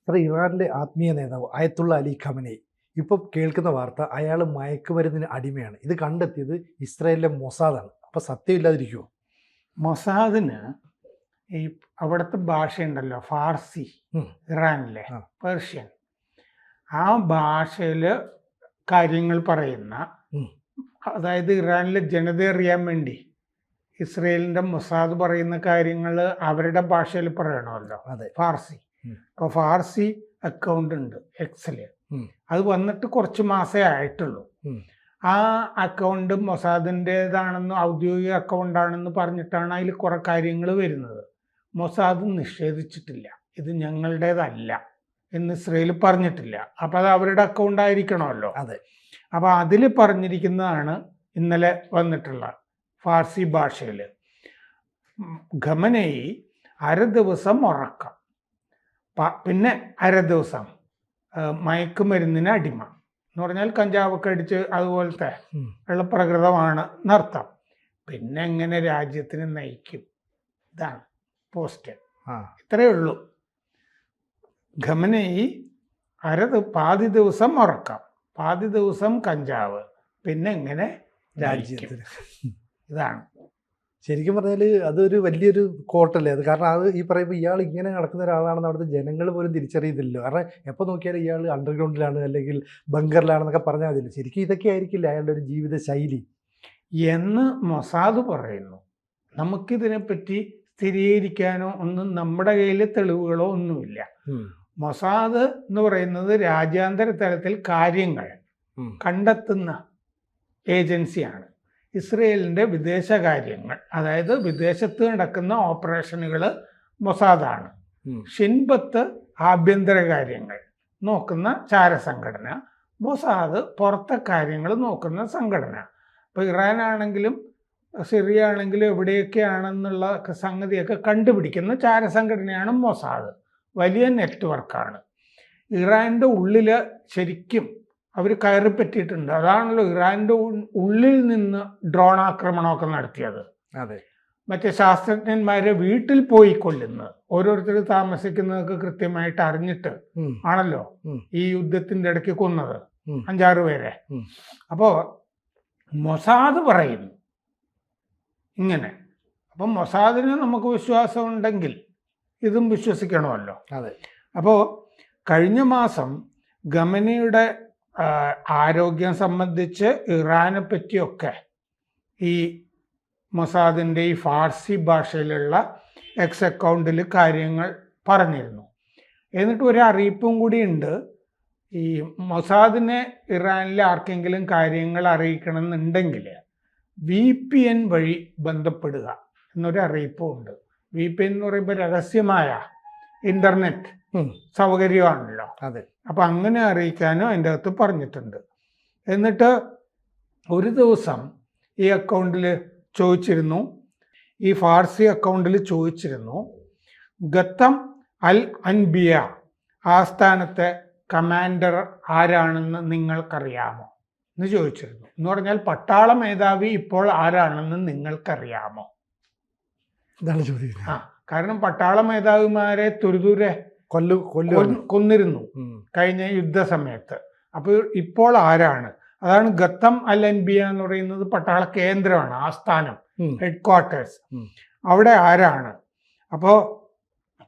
സാറേ, ഇറാനിലെ ആത്മീയ നേതാവ് അയത്തുള്ള അലി ഖമനേയി ഇപ്പോൾ കേൾക്കുന്ന വാർത്ത അയാൾ മയക്കുമരുന്നിന് അടിമയാണ്. ഇത് കണ്ടെത്തിയത് ഇസ്രായേലിലെ മൊസാദാണ്. അപ്പോൾ സത്യമില്ലാതിരിക്കുമോ? മൊസാദിന് ഈ അവിടുത്തെ ഭാഷയുണ്ടല്ലോ, ഫാർസി, ഇറാനിലെ പേർഷ്യൻ, ആ ഭാഷയിൽ കാര്യങ്ങൾ പറയുന്ന, അതായത് ഇറാനിലെ ജനത അറിയാൻ വേണ്ടി ഇസ്രയേലിൻ്റെ മൊസാദ് പറയുന്ന കാര്യങ്ങൾ അവരുടെ ഭാഷയിൽ പറയണമല്ലോ, ഫാർസി. അപ്പോൾ ഫാർസി അക്കൗണ്ട് ഉണ്ട് എക്സില്. അത് വന്നിട്ട് കുറച്ച് മാസേ ആയിട്ടുള്ളൂ. ആ അക്കൗണ്ട് മൊസാദിൻ്റേതാണെന്ന്, ഔദ്യോഗിക അക്കൗണ്ടാണെന്ന് പറഞ്ഞിട്ടാണ് അതിൽ കുറെ കാര്യങ്ങൾ വരുന്നത്. മൊസാദ് നിഷേധിച്ചിട്ടില്ല, ഇത് ഞങ്ങളുടേതല്ല എന്ന് ഇസ്രയേൽ പറഞ്ഞിട്ടില്ല. അപ്പം അത് അവരുടെ അക്കൗണ്ട് ആയിരിക്കണമല്ലോ. അതെ. അപ്പം അതിൽ പറഞ്ഞിരിക്കുന്നതാണ് ഇന്നലെ വന്നിട്ടുള്ള ഫാർസി ഭാഷയിൽ. ഖമനേയി അര ദിവസം ഉറക്കം, പിന്നെ അര ദിവസം മയക്കുമരുന്നിന് അടിമ എന്ന് പറഞ്ഞാൽ കഞ്ചാവൊക്കെ അടിച്ച് അതുപോലത്തെ ഉള്ള പ്രകൃതമാണ് എന്നർത്ഥം. പിന്നെ എങ്ങനെ രാജ്യത്തിന് നയിക്കും, ഇതാണ് പോസ്റ്റ്. ഇത്രയേ ഉള്ളൂ. ഖമനേയി പാതി ദിവസം ഉറക്കം, പാതി ദിവസം കഞ്ചാവ്, പിന്നെ എങ്ങനെ രാജ്യത്തിന്, ഇതാണ്. ശരിക്കും പറഞ്ഞാൽ അതൊരു വലിയൊരു കോട്ടല്ലേ അത്. കാരണം അത് ഈ പറയുമ്പോൾ ഇയാൾ ഇങ്ങനെ നടക്കുന്ന ഒരാളാണെന്ന് അവിടുത്തെ ജനങ്ങൾ പോലും തിരിച്ചറിയുന്നില്ലല്ലോ. കാരണം എപ്പോൾ നോക്കിയാലും ഇയാൾ അണ്ടർഗ്രൗണ്ടിലാണ് അല്ലെങ്കിൽ ബങ്കറിലാണെന്നൊക്കെ പറഞ്ഞാൽ മതിയല്ലോ. ശരിക്കും ഇതൊക്കെ ആയിരിക്കില്ല അയാളുടെ ഒരു ജീവിത ശൈലി എന്ന് മൊസാദ് പറയുന്നു. നമുക്കിതിനെപ്പറ്റി സ്ഥിരീകരിക്കാനോ ഒന്നും നമ്മുടെ കയ്യിൽ തെളിവുകളോ ഒന്നുമില്ല. മൊസാദ് എന്ന് പറയുന്നത് രാജ്യാന്തര തലത്തിൽ കാര്യങ്ങൾ കണ്ടെത്തുന്ന ഏജൻസിയാണ്. ഇസ്രയേലിൻ്റെ വിദേശകാര്യങ്ങൾ, അതായത് വിദേശത്ത് നടക്കുന്ന ഓപ്പറേഷനുകൾ മൊസാദാണ്. ഷിൻബത്ത് ആഭ്യന്തര കാര്യങ്ങൾ നോക്കുന്ന ചാരസംഘടന, മൊസാദ് പുറത്തെ കാര്യങ്ങൾ നോക്കുന്ന സംഘടന. ഇപ്പോൾ ഇറാനാണെങ്കിലും സിറിയ ആണെങ്കിലും എവിടെയൊക്കെയാണെന്നുള്ള സംഗതിയൊക്കെ കണ്ടുപിടിക്കുന്ന ചാരസംഘടനയാണ് മൊസാദ്. വലിയ നെറ്റ്വർക്കാണ്. ഇറാൻ്റെ ഉള്ളിൽ ശരിക്കും അവർ കയറി പറ്റിയിട്ടുണ്ട്. അതാണല്ലോ ഇറാൻ്റെ ഉള്ളിൽ നിന്ന് ഡ്രോൺ ആക്രമണമൊക്കെ നടത്തിയത്. അതെ. മറ്റേ ശാസ്ത്രജ്ഞന്മാരെ വീട്ടിൽ പോയി കൊല്ലുന്നത്, ഓരോരുത്തർ താമസിക്കുന്നതൊക്കെ കൃത്യമായിട്ട് അറിഞ്ഞിട്ട് ആണല്ലോ ഈ യുദ്ധത്തിൻ്റെ ഇടയ്ക്ക് കൊന്നത് 5-6 പേരെ. അപ്പോൾ മൊസാദ് പറയുന്നു ഇങ്ങനെ. അപ്പം മൊസാദിന് നമുക്ക് വിശ്വാസമുണ്ടെങ്കിൽ ഇതും വിശ്വസിക്കണമല്ലോ. അതെ. അപ്പോൾ കഴിഞ്ഞ മാസം ഖമനേയിയുടെ ആരോഗ്യം സംബന്ധിച്ച് ഇറാനെ പറ്റിയൊക്കെ ഈ മൊസാദിൻ്റെ ഈ ഫാർസി ഭാഷയിലുള്ള എക്സ് അക്കൗണ്ടിൽ കാര്യങ്ങൾ പറഞ്ഞിരുന്നു. എന്നിട്ട് ഒരു അറിയിപ്പും കൂടി ഉണ്ട്. ഈ മൊസാദിനെ ഇറാനിലെ ആർക്കെങ്കിലും കാര്യങ്ങൾ അറിയിക്കണമെന്നുണ്ടെങ്കിൽ VPN വഴി ബന്ധപ്പെടുക എന്നൊരു അറിയിപ്പും ഉണ്ട്. VPN എന്ന് പറയുമ്പോൾ രഹസ്യമായ ഇൻ്റർനെറ്റ് സൗകര്യമാണല്ലോ. അതെ. അപ്പം അങ്ങനെ അറിയിക്കാനും അതിൻ്റെ അകത്ത് പറഞ്ഞിട്ടുണ്ട്. എന്നിട്ട് ഒരു ദിവസം ഈ അക്കൗണ്ടിൽ ചോദിച്ചിരുന്നു, ഈ ഫാർസി അക്കൗണ്ടിൽ ചോദിച്ചിരുന്നു, ഗത്തം അൽ അൻബിയ ആസ്ഥാനത്തെ കമാൻഡർ ആരാണെന്ന് നിങ്ങൾക്കറിയാമോ എന്ന് ചോദിച്ചിരുന്നു. എന്ന് പറഞ്ഞാൽ പട്ടാള മേധാവി ഇപ്പോൾ ആരാണെന്ന് നിങ്ങൾക്കറിയാമോ, ഇതാണ് ചോദ്യം. കാരണം പട്ടാള മേധാവിമാരെ തുരുതുരെ കൊന്നിരുന്നു കഴിഞ്ഞ യുദ്ധസമയത്ത്. അപ്പോൾ ഇപ്പോൾ ആരാണ്? അതാണ് ഗത്തം അൽ അൻബിയ എന്ന് പറയുന്നത്. പട്ടാള കേന്ദ്രമാണ്, ആസ്ഥാനം, ഹെഡ് ക്വാർട്ടേഴ്സ്. അവിടെ ആരാണ്? അപ്പോൾ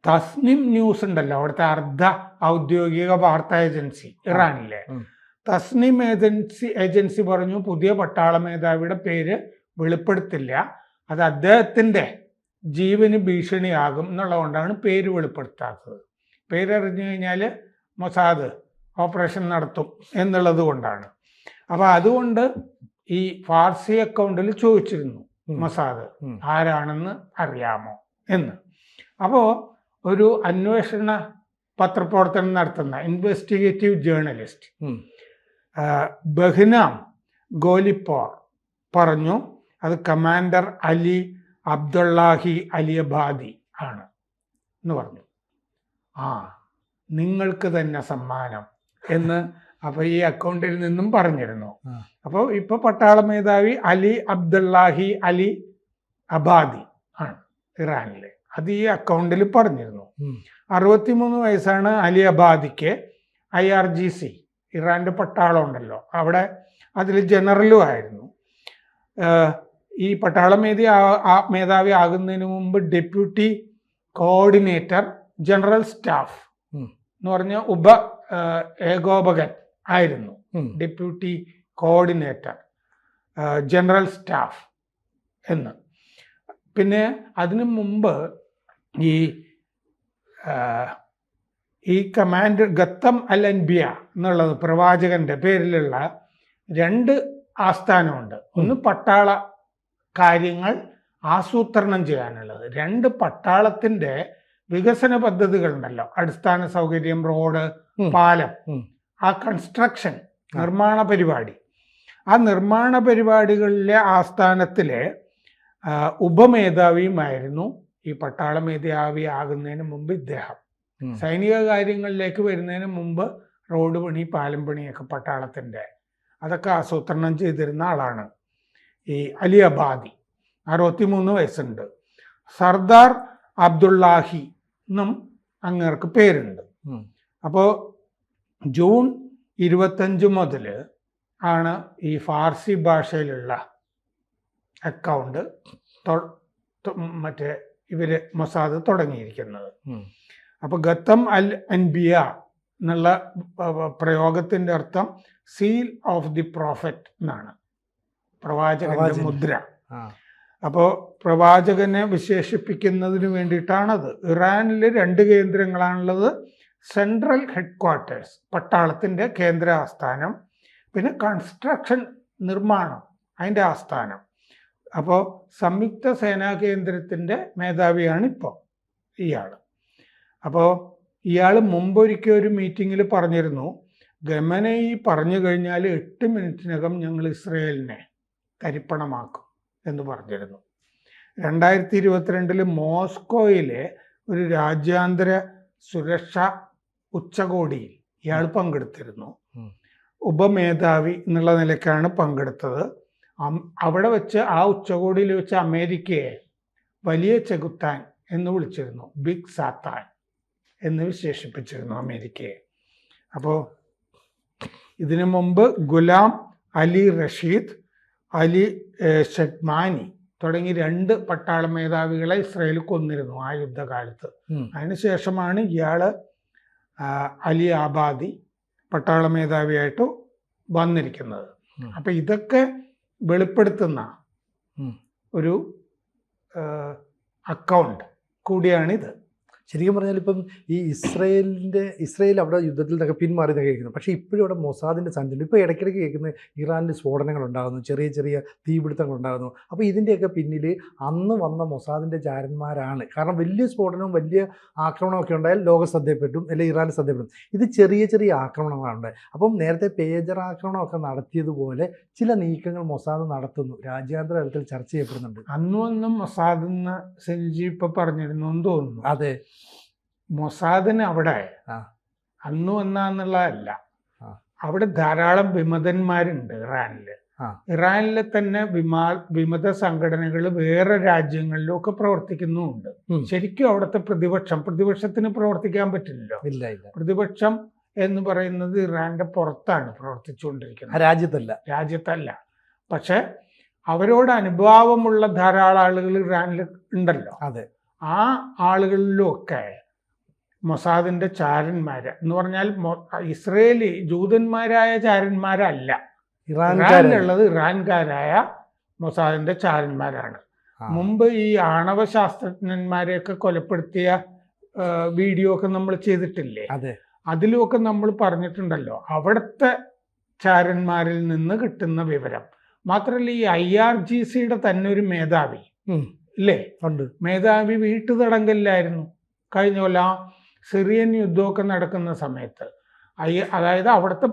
തസ്നിം ന്യൂസ് ഉണ്ടല്ലോ, അവിടുത്തെ അർദ്ധ ഔദ്യോഗിക വാർത്താ ഏജൻസി ഇറാനിലെ തസ്നിം ഏജൻസി പറഞ്ഞു പുതിയ പട്ടാള മേധാവിയുടെ പേര് വെളിപ്പെടുത്തില്ല, അത് അദ്ദേഹത്തിൻ്റെ ജീവന് ഭീഷണിയാകും എന്നുള്ളതുകൊണ്ടാണ് പേര് വെളിപ്പെടുത്താത്തത്. പേരറിഞ്ഞു കഴിഞ്ഞാൽ മൊസാദ് ഓപ്പറേഷൻ നടത്തും എന്നുള്ളത് കൊണ്ടാണ്. അപ്പോൾ അതുകൊണ്ട് ഈ ഫാർസി അക്കൗണ്ടിൽ ചോദിച്ചിരുന്നു മൊസാദ് ആരാണെന്ന് അറിയാമോ എന്ന്. അപ്പോൾ ഒരു അന്വേഷണ പത്രപ്രവർത്തനം നടത്തുന്ന ഇൻവെസ്റ്റിഗേറ്റീവ് ജേർണലിസ്റ്റ് ബഹ്നാം ഗോലിപ്പോർ പറഞ്ഞു അത് കമാൻഡർ അലി അബ്ദുള്ളാഹി അലിയബാദി ആണ് എന്ന് പറഞ്ഞു. നിങ്ങൾക്ക് തന്നെ സമ്മാനം എന്ന് അപ്പോൾ ഈ അക്കൗണ്ടിൽ നിന്നും പറഞ്ഞിരുന്നു. അപ്പോൾ ഇപ്പോൾ പട്ടാള മേധാവി അലി അബ്ദുള്ളാഹി അലി അബാദി ആണ് ഇറാനിലെ. അത് ഈ അക്കൗണ്ടിൽ പറഞ്ഞിരുന്നു. ഉം. 63 വയസ്സാണ് അലി അബാദിക്ക്. IRGC, ഇറാൻ്റെ പട്ടാളം ഉണ്ടല്ലോ, അവിടെ അതിൽ ജനറലും ആയിരുന്നു. ഈ പട്ടാള മേധാവി ആകുന്നതിന് മുമ്പ് ഡെപ്യൂട്ടി കോർഡിനേറ്റർ ജനറൽ സ്റ്റാഫ് എന്ന് പറഞ്ഞ ഏകോപകൻ ആയിരുന്നു. ഡെപ്യൂട്ടി കോർഡിനേറ്റർ ജനറൽ സ്റ്റാഫ് എന്ന്. പിന്നെ അതിനു മുമ്പ് ഈ കമാൻഡർ ഗത്തം അൽ അൻബിയ എന്നുള്ളത് പ്രവാചകന്റെ പേരിലുള്ള 2 ആസ്ഥാനമുണ്ട്. ഒന്ന് പട്ടാള കാര്യങ്ങൾ ആസൂത്രണം ചെയ്യാനുള്ളത്, 2 പട്ടാളത്തിന്റെ വികസന പദ്ധതികളുണ്ടല്ലോ, അടിസ്ഥാന സൗകര്യം, റോഡ്, പാലം, ആ കൺസ്ട്രക്ഷൻ, നിർമ്മാണ പരിപാടി. ആ നിർമ്മാണ പരിപാടികളിലെ ആസ്ഥാനത്തിലെ ഉപമേധാവിയുമായിരുന്നു ഈ പട്ടാള മേധാവി ആകുന്നതിന് മുമ്പ് ഇദ്ദേഹം. സൈനിക കാര്യങ്ങളിലേക്ക് വരുന്നതിന് മുമ്പ് റോഡ് പണി, പാലം പണിയൊക്കെ പട്ടാളത്തിൻ്റെ അതൊക്കെ ആസൂത്രണം ചെയ്തിരുന്ന ആളാണ് ഈ അലി അബാദി. 63 വയസ്സുണ്ട്. സർദാർ അബ്ദുള്ളാഹി എന്നും അങ്ങേർക്ക് പേരുണ്ട്. അപ്പോൾ ജൂൺ 25 മുതൽ ആണ് ഈ ഫാർസി ഭാഷയിലുള്ള അക്കൗണ്ട് മറ്റേ ഇവര് മൊസാദ് തുടങ്ങിയിരിക്കുന്നത്. അപ്പോൾ ഗത്തം അൽ അൻബിയ എന്നുള്ള പ്രയോഗത്തിൻ്റെ അർത്ഥം സീൽ ഓഫ് ദി പ്രോഫറ്റ് എന്നാണ്, പ്രവാചകന്റെ മുദ്ര. അപ്പോൾ പ്രവാചകനെ വിശേഷിപ്പിക്കുന്നതിന് വേണ്ടിയിട്ടാണത്. ഇറാനിൽ 2 കേന്ദ്രങ്ങളാണുള്ളത്. സെൻട്രൽ ഹെഡ്ക്വാർട്ടേഴ്സ്, പട്ടാളത്തിൻ്റെ കേന്ദ്ര ആസ്ഥാനം, പിന്നെ കൺസ്ട്രക്ഷൻ, നിർമ്മാണം, അതിൻ്റെ ആസ്ഥാനം. അപ്പോൾ സംയുക്ത സേനാ കേന്ദ്രത്തിൻ്റെ മേധാവിയാണ് ഇപ്പോൾ ഇയാൾ. അപ്പോൾ ഇയാൾ മുമ്പൊരിക്കൽ ഒരു മീറ്റിങ്ങിൽ പറഞ്ഞിരുന്നു, ഖമനയി പറഞ്ഞു കഴിഞ്ഞാൽ 8 മിനിറ്റിനകം ഞങ്ങൾ ഇസ്രയേലിനെ തരിപ്പണമാക്കും എന്ന് പറഞ്ഞിരുന്നു. 2022 മോസ്കോയിലെ ഒരു രാജ്യാന്തര സുരക്ഷാ ഉച്ചകോടിയിൽ ഇയാൾ പങ്കെടുത്തിരുന്നു. ഉപമേധാവി എന്നുള്ള നിലയ്ക്കാണ് പങ്കെടുത്തത്. അവിടെ വെച്ച്, ആ ഉച്ചകോടിയിൽ വെച്ച് അമേരിക്കയെ വലിയ ചെകുത്താൻ എന്ന് വിളിച്ചിരുന്നു, ബിഗ് സാത്താൻ എന്ന് വിശേഷിപ്പിച്ചിരുന്നു അമേരിക്കയെ. അപ്പോൾ ഇതിനു മുമ്പ് ഗുലാം അലി റഷീദ്, അലി ഷഡ്മാനി തുടങ്ങി 2 പട്ടാള മേധാവികളെ ഇസ്രയേൽ കൊന്നിരുന്നു ആ യുദ്ധകാലത്ത്. അതിനുശേഷമാണ് ഇയാള് അലി അബാദി പട്ടാള മേധാവിയായിട്ട് വന്നിരിക്കുന്നത്. അപ്പം ഇതൊക്കെ വെളിപ്പെടുത്തുന്ന ഒരു അക്കൗണ്ട് കൂടിയാണിത്. ശരിക്കും പറഞ്ഞാൽ ഇപ്പം ഈ ഇസ്രയേൽ അവിടെ യുദ്ധത്തിൽ നിന്നൊക്കെ പിന്മാറി കേൾക്കുന്നു. പക്ഷേ ഇപ്പോഴും അവിടെ മൊസാദിൻ്റെ സാന്നിധ്യം. ഇപ്പോൾ ഇടയ്ക്കിടയ്ക്ക് കേൾക്കുന്ന ഇറാനിൽ സ്ഫോടനങ്ങൾ ഉണ്ടാകുന്നു, ചെറിയ ചെറിയ തീപിടുത്തങ്ങൾ ഉണ്ടാകുന്നു. അപ്പോൾ ഇതിൻ്റെയൊക്കെ പിന്നിൽ അന്ന് വന്ന മൊസാദിൻ്റെ ചാരന്മാരാണ്. കാരണം വലിയ സ്ഫോടനവും വലിയ ആക്രമണമൊക്കെ ഉണ്ടായാൽ ലോകം ശ്രദ്ധയപ്പെട്ടും, അല്ലെങ്കിൽ ഇറാൻ ശ്രദ്ധയപ്പെടും. ഇത് ചെറിയ ചെറിയ ആക്രമണങ്ങളുണ്ട്. അപ്പം നേരത്തെ പേജർ ആക്രമണമൊക്കെ നടത്തിയതുപോലെ ചില നീക്കങ്ങൾ മൊസാദ് നടത്തുന്നു, രാജ്യാന്തര തലത്തിൽ ചർച്ച ചെയ്യപ്പെടുന്നുണ്ട്. അന്നും മൊസാദ് എന്ന് സെൽജി ഇപ്പം പറഞ്ഞിരുന്നു എന്ന് തോന്നുന്നു. അതെ, മൊസാദിന് അവിടെ അന്നു എന്നാന്നുള്ളതല്ല, അവിടെ ധാരാളം വിമതന്മാരുണ്ട് ഇറാനില്. ഇറാനിലെ തന്നെ വിമത സംഘടനകൾ വേറെ രാജ്യങ്ങളിലും ഒക്കെ പ്രവർത്തിക്കുന്നുമുണ്ട്. ശരിക്കും അവിടുത്തെ പ്രതിപക്ഷത്തിന് പ്രവർത്തിക്കാൻ പറ്റില്ലല്ലോ. പ്രതിപക്ഷം എന്ന് പറയുന്നത് ഇറാന്റെ പുറത്താണ് പ്രവർത്തിച്ചുകൊണ്ടിരിക്കുന്നത്, രാജ്യത്തല്ല. പക്ഷെ അവരോട് അനുഭാവമുള്ള ധാരാളം ആളുകൾ ഇറാനിൽ ഉണ്ടല്ലോ. അതെ, ആ ആളുകളിലൊക്കെ മൊസാദിന്റെ ചാരന്മാര് എന്ന് പറഞ്ഞാൽ ഇസ്രയേലി ജൂതന്മാരായ ചാരന്മാരല്ല, ഇറാനിലുള്ളത് ഇറാൻകാരായ മൊസാദിന്റെ ചാരന്മാരാണ്. മുമ്പ് ഈ ആണവ ശാസ്ത്രജ്ഞന്മാരെയൊക്കെ കൊലപ്പെടുത്തിയ വീഡിയോ ഒക്കെ നമ്മൾ ചെയ്തിട്ടില്ലേ? അതിലുമൊക്കെ നമ്മൾ പറഞ്ഞിട്ടുണ്ടല്ലോ അവിടുത്തെ ചാരന്മാരിൽ നിന്ന് കിട്ടുന്ന വിവരം. മാത്രമല്ല ഈ IRGCയുടെ തന്നെ ഒരു മേധാവി ഇല്ലേ, മേധാവി വീട്ടുതടങ്കലിലായിരുന്നു കഴിഞ്ഞ കൊല്ലം സിറിയൻ യുദ്ധമൊക്കെ നടക്കുന്ന സമയത്ത്. അതായത് അവിടുത്തെ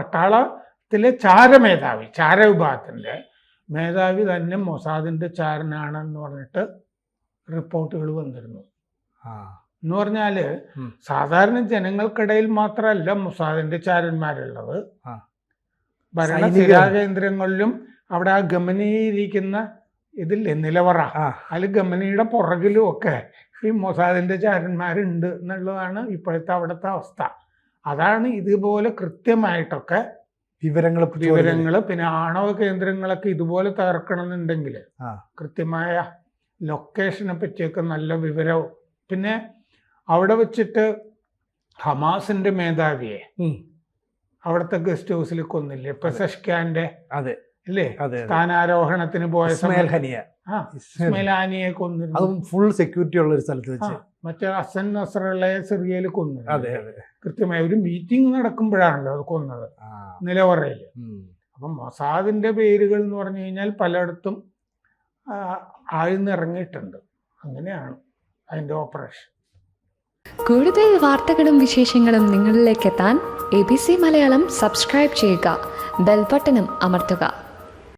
പട്ടാളത്തിലെ ചാരവിഭാഗത്തിൻ്റെ മേധാവി തന്നെ മൊസാദിന്റെ ചാരനാണെന്ന് പറഞ്ഞിട്ട് റിപ്പോർട്ടുകൾ വന്നിരുന്നു. എന്ന് പറഞ്ഞാല് സാധാരണ ജനങ്ങൾക്കിടയിൽ മാത്രമല്ല മൊസാദിന്റെ ചാരന്മാരുള്ളത്, ഭരണ സ്ഥിരാകേന്ദ്രങ്ങളിലും അവിടെ ആ ഖമനയിലിരിക്കുന്ന ഇതില്ലേ നിലവറ, ആ. അതിൽ ഗമനിയുടെ പുറകിലും ഒക്കെ ഈ മൊസാദിന്റെ ചാരന്മാരുണ്ട് എന്നുള്ളതാണ് ഇപ്പോഴത്തെ അവിടുത്തെ അവസ്ഥ. അതാണ് ഇതുപോലെ കൃത്യമായിട്ടൊക്കെ വിവരങ്ങൾ പിന്നെ ആണവ കേന്ദ്രങ്ങളൊക്കെ ഇതുപോലെ തകർക്കണമെന്നുണ്ടെങ്കിൽ കൃത്യമായ ലൊക്കേഷനെ പറ്റിയൊക്കെ നല്ല വിവരവും, പിന്നെ അവിടെ വെച്ചിട്ട് ഹമാസിന്റെ മേധാവിയെ അവിടുത്തെ ഗസ്റ്റ് ഹൗസിൽ കൊന്നില്ലേ പെസഷ്കാന്റെ അല്ലേ സ്ഥാനാരോഹണത്തിന് പോയ ഇസ്മായിൽ ഹാനിയെ കൊന്നിരുന്നു. അതും ഫുൾ സെക്യൂരിറ്റി ഉള്ള ഒരു സ്ഥലത്ത് വെച്ച്. മറ്റേ ഹസൻ നസ്രള്ളയെ സിറിയയിൽ കൊന്നു. കൃത്യമായി ഒരു മീറ്റിംഗ് നടക്കുമ്പോഴാണല്ലോ അത് കൊന്നത് നിലവറയിൽ. അപ്പം മൊസാദിന്റെ പേരുകൾ എന്ന് പറഞ്ഞു കഴിഞ്ഞാൽ പലയിടത്തും ആഴ്ന്നിറങ്ങിയിട്ടുണ്ട്. അങ്ങനെയാണ് അതിന്റെ ഓപ്പറേഷൻ. കൂടുതൽ വാർത്തകളും വിശേഷങ്ങളും നിങ്ങളിലേക്ക് എത്താൻ ABC മലയാളം സബ്സ്ക്രൈബ് ചെയ്യുക, ബെൽ ബട്ടണും അമർത്തുക.